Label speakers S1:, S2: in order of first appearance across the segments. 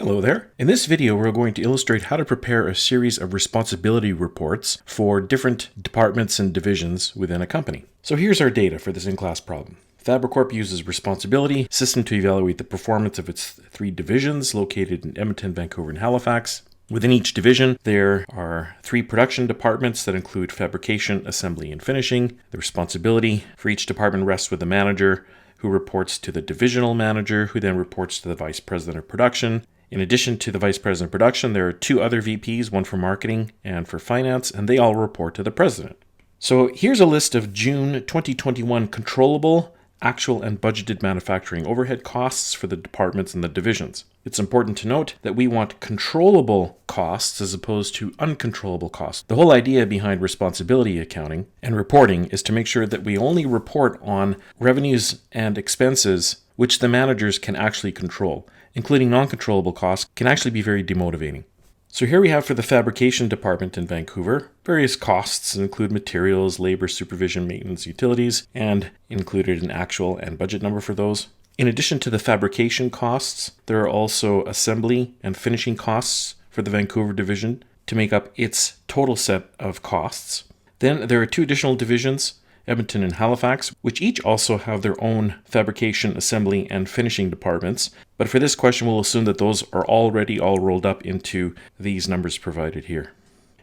S1: Hello there. In this video, we're going to illustrate how to prepare a series of responsibility reports for different departments and divisions within a company. So here's our data for this in-class problem. Fabricorp uses responsibility system to evaluate the performance of its 3 divisions located in Edmonton, Vancouver, and Halifax. Within each division, there are 3 production departments that include fabrication, assembly, and finishing. The responsibility for each department rests with the manager, who reports to the divisional manager, who then reports to the vice president of production. In addition to the vice president of production, there are 2 other VPs, one for marketing and for finance, and they all report to the president. So here's a list of June 2021 controllable, actual, and budgeted manufacturing overhead costs for the departments and the divisions. It's important to note that we want controllable costs as opposed to uncontrollable costs. The whole idea behind responsibility accounting and reporting is to make sure that we only report on revenues and expenses which the managers can actually control. Including non-controllable costs can actually be very demotivating. So here we have for the fabrication department in Vancouver, various costs that include materials, labor, supervision, maintenance, utilities, and included an actual and budget number for those. In addition to the fabrication costs, there are also assembly and finishing costs for the Vancouver division to make up its total set of costs. Then there are 2 additional divisions, Edmonton and Halifax, which each also have their own fabrication, assembly, and finishing departments. But for this question, we'll assume that those are already all rolled up into these numbers provided here.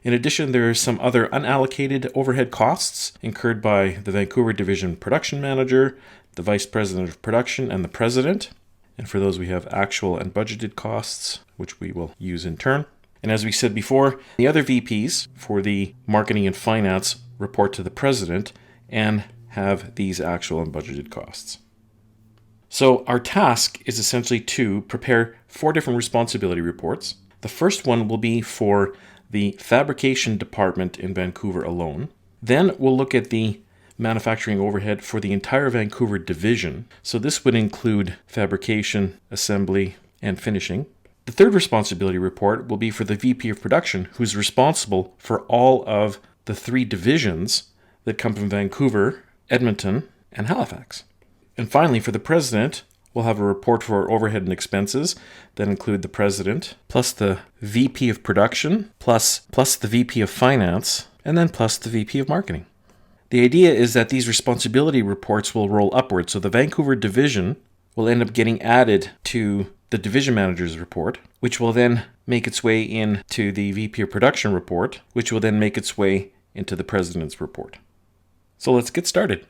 S1: In addition, there are some other unallocated overhead costs incurred by the Vancouver division production manager, the vice president of production, and the president. And for those, we have actual and budgeted costs, which we will use in turn. And as we said before, the other VPs for the marketing and finance report to the president and have these actual and budgeted costs. So our task is essentially to prepare 4 different responsibility reports. The first one will be for the fabrication department in Vancouver alone. Then we'll look at the manufacturing overhead for the entire Vancouver division. So this would include fabrication, assembly, and finishing. The third responsibility report will be for the VP of production, who's responsible for all of the 3 divisions that come from Vancouver, Edmonton, and Halifax. And finally, for the president, we'll have a report for overhead and expenses that include the president, plus the VP of production, plus the VP of finance, and then plus the VP of marketing. The idea is that these responsibility reports will roll upward, so the Vancouver division will end up getting added to the division manager's report, which will then make its way into the VP of production report, which will then make its way into the president's report. So let's get started.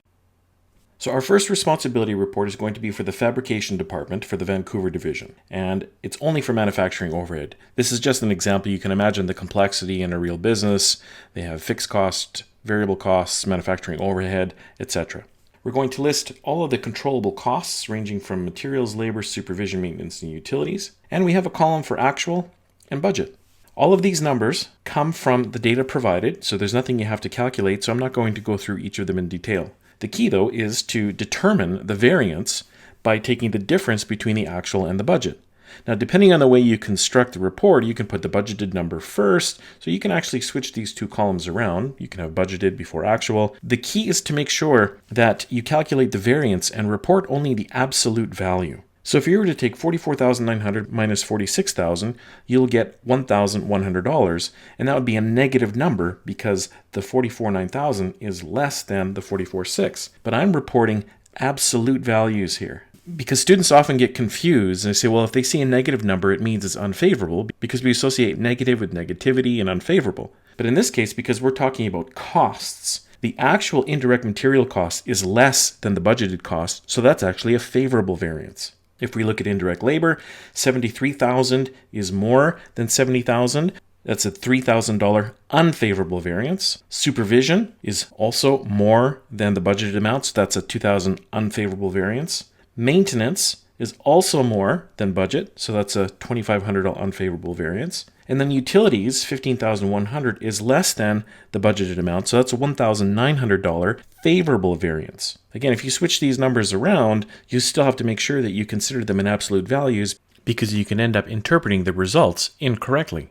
S1: So our first responsibility report is going to be for the fabrication department for the Vancouver division, and it's only for manufacturing overhead. This is just an example. You can imagine the complexity in a real business. They have fixed cost, variable costs, manufacturing overhead, etc. We're going to list all of the controllable costs ranging from materials, labor, supervision, maintenance, and utilities. And we have a column for actual and budget. All of these numbers come from the data provided, so there's nothing you have to calculate, so I'm not going to go through each of them in detail. The key, though, is to determine the variance by taking the difference between the actual and the budget. Now, depending on the way you construct the report, you can put the budgeted number first, so you can actually switch these 2 columns around. You can have budgeted before actual. The key is to make sure that you calculate the variance and report only the absolute value. So if you were to take $44,900 minus $46,000, you'll get $1,100, and that would be a negative number because the $44,900 is less than the $44,600. But I'm reporting absolute values here because students often get confused and they say, well, if they see a negative number, it means it's unfavorable because we associate negative with negativity and unfavorable. But in this case, because we're talking about costs, the actual indirect material cost is less than the budgeted cost, so that's actually a favorable variance. If we look at indirect labor, $73,000 is more than $70,000. That's a $3,000 unfavorable variance. Supervision is also more than the budgeted amount, so that's a $2,000 unfavorable variance. Maintenance is also more than budget, so that's a $2,500 unfavorable variance. And then utilities, $15,100 is less than the budgeted amount, so that's a $1,900 favorable variance. Again, if you switch these numbers around, you still have to make sure that you consider them in absolute values because you can end up interpreting the results incorrectly.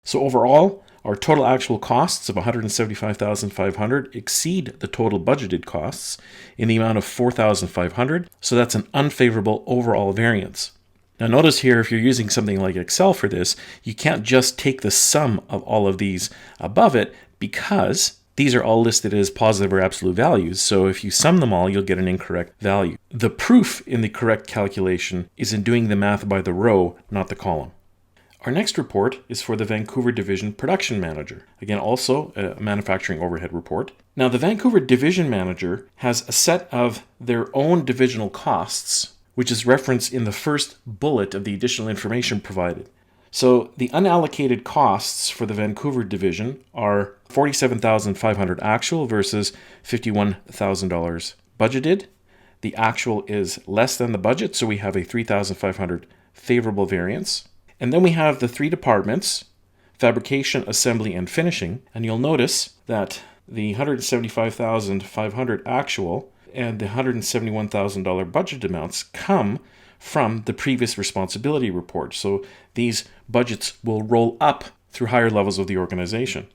S1: So overall, our total actual costs of $175,500 exceed the total budgeted costs in the amount of $4,500, so that's an unfavorable overall variance. Now notice here, if you're using something like Excel for this, you can't just take the sum of all of these above it because these are all listed as positive or absolute values. So if you sum them all, you'll get an incorrect value. The proof in the correct calculation is in doing the math by the row, not the column. Our next report is for the Vancouver Division Production Manager. Again, also a manufacturing overhead report. Now, the Vancouver Division Manager has a set of their own divisional costs, which is referenced in the first bullet of the additional information provided. So the unallocated costs for the Vancouver division are $47,500 actual versus $51,000 budgeted. The actual is less than the budget, so we have a $3,500 favorable variance. And then we have the three departments, fabrication, assembly, and finishing. And you'll notice that the $175,500 actual and the $171,000 budget amounts come from the previous responsibility report. So these budgets will roll up through higher levels of the organization.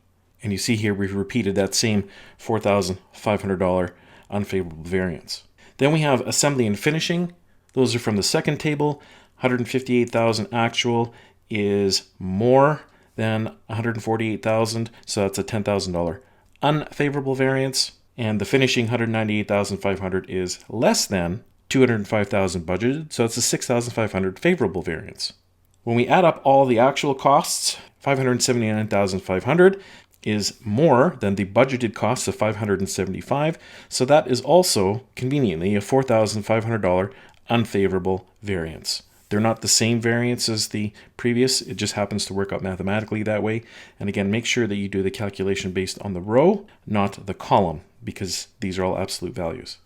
S1: And you see here we've repeated that same $4,500 unfavorable variance. Then we have assembly and finishing. Those are from the second table. $158,000 actual is more than $148,000, so that's a $10,000 unfavorable variance. And the finishing $198,500 is less than $205,000 budgeted, so it's a $6,500 favorable variance. When we add up all the actual costs, $579,500 is more than the budgeted costs of $575, so that is also conveniently a $4,500 unfavorable variance. They're not the same variance as the previous. It just happens to work out mathematically that way. And again, make sure that you do the calculation based on the row, not the column, because these are all absolute values.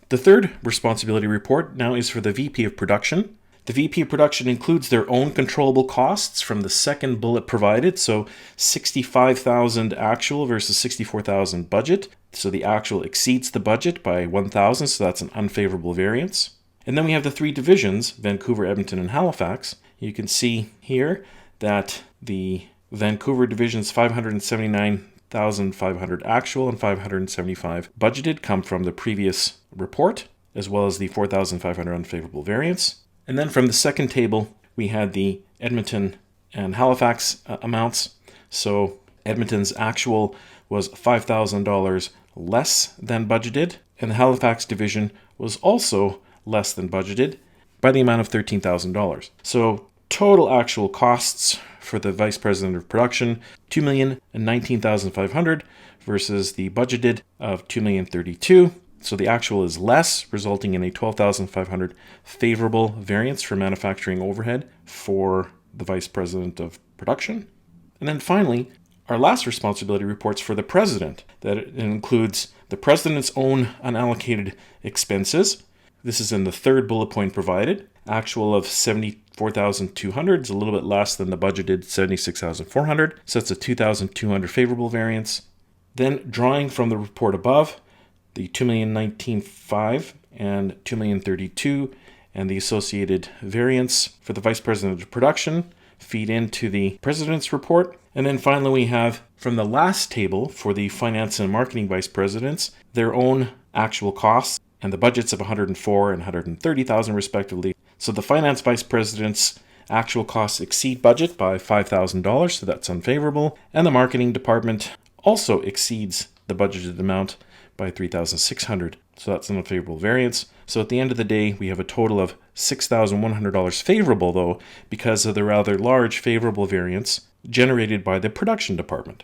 S1: The third responsibility report now is for the VP of Production. The VP of Production includes their own controllable costs from the second bullet provided. So $65,000 actual versus $64,000 budget. So the actual exceeds the budget by $1,000, so that's an unfavorable variance. And then we have the three divisions, Vancouver, Edmonton, and Halifax. You can see here that the Vancouver division's $579,500 actual and $575 budgeted come from the previous report, as well as the $4,500 unfavorable variance. And then from the second table, we had the Edmonton and Halifax amounts. So Edmonton's actual was $5,000 less than budgeted, and the Halifax division was also less than budgeted by the amount of $13,000. So total actual costs for the Vice President of Production, $2,019,500 versus the budgeted of $2,032,000. So the actual is less, resulting in a $12,500 favorable variance for manufacturing overhead for the Vice President of Production. And then finally, our last responsibility reports for the President. That includes the President's own unallocated expenses. This is in the third bullet point provided. Actual of $74,200 is a little bit less than the budgeted $76,400. So it's a $2,200 favorable variance. Then drawing from the report above, the $2,019,500 and $2,032,000 and the associated variance for the Vice President of Production feed into the President's report. And then finally we have from the last table for the Finance and Marketing Vice Presidents, their own actual costs and the budgets of $104,000 and $130,000 respectively. So the Finance Vice President's actual costs exceed budget by $5,000, so that's unfavorable. And the Marketing Department also exceeds the budgeted amount by $3,600, so that's an unfavorable variance. So at the end of the day, we have a total of $6,100 favorable, though, because of the rather large favorable variance generated by the Production Department.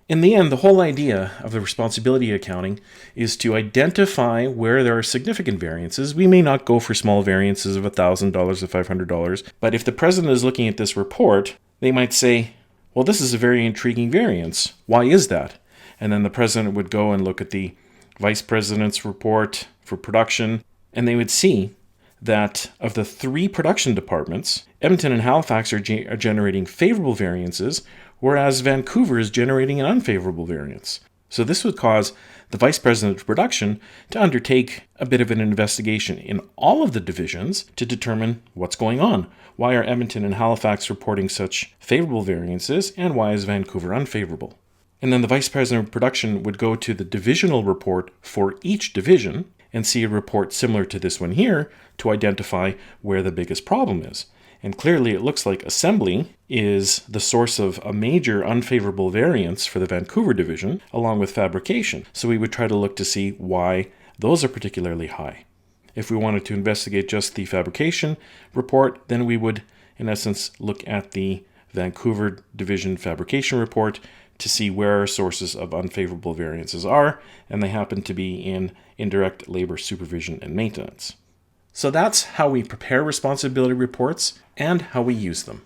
S1: In the end, the whole idea of the responsibility accounting is to identify where there are significant variances. We may not go for small variances of $1,000 or $500, but if the president is looking at this report, they might say, well, this is a very intriguing variance. Why is that? And then the president would go and look at the vice president's report for production, and they would see that of the three production departments, Edmonton and Halifax are generating favorable variances, whereas Vancouver is generating an unfavorable variance. So this would cause the vice president of production to undertake a bit of an investigation in all of the divisions to determine what's going on. Why are Edmonton and Halifax reporting such favorable variances, and why is Vancouver unfavorable? And then the vice president of production would go to the divisional report for each division and see a report similar to this one here to identify where the biggest problem is. And clearly it looks like assembly is the source of a major unfavorable variance for the Vancouver division, along with fabrication. So we would try to look to see why those are particularly high. If we wanted to investigate just the fabrication report, then we would, in essence, look at the Vancouver division fabrication report to see where our sources of unfavorable variances are, and they happen to be in indirect labor supervision and maintenance. So that's how we prepare responsibility reports and how we use them.